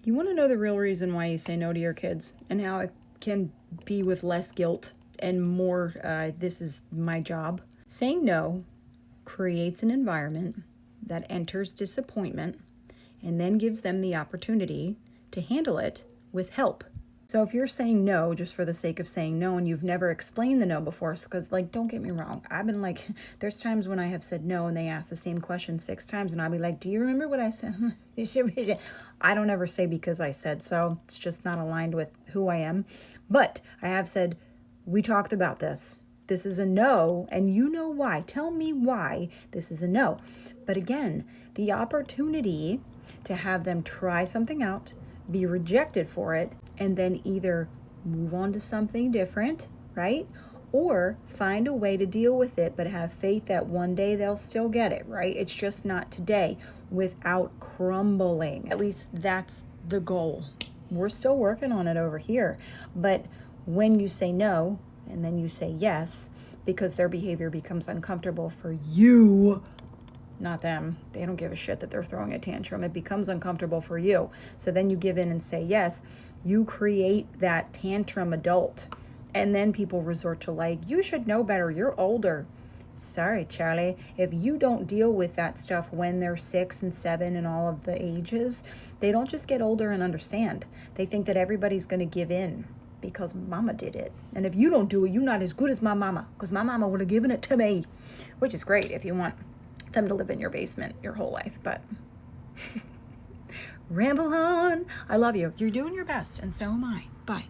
You want to know the real reason why you say no to your kids and how it can be with less guilt and more, this is my job. Saying no creates an environment that enters disappointment and then gives them the opportunity to handle it with help. So if you're saying no just for the sake of saying no and you've never explained the no before, because like, don't get me wrong, I've been like, there's times when I have said no and they ask the same question 6 times and I'll be like, do you remember what I said? I don't ever say because I said so. It's just not aligned with who I am. But I have said, we talked about this. This is a no, and you know why. Tell me why this is a no. But again, the opportunity to have them try something out, be rejected for it, and then either move on to something different, right? Or find a way to deal with it, but have faith that one day they'll still get it, right? It's just not today, without crumbling. At least that's the goal. We're still working on it over here. But when you say no, and then you say yes, because their behavior becomes uncomfortable for you, not them. They don't give a shit that they're throwing a tantrum. It becomes uncomfortable for you. So then you give in and say yes. You create that tantrum adult. And then people resort to like, you should know better. You're older. Sorry, Charlie. If you don't deal with that stuff when they're 6 and 7 and all of the ages, they don't just get older and understand. They think that everybody's going to give in because mama did it. And if you don't do it, you're not as good as my mama, because my mama would have given it to me, which is great if you want them to live in your basement your whole life. But ramble on. I love you. You're doing your best, and so am I. Bye.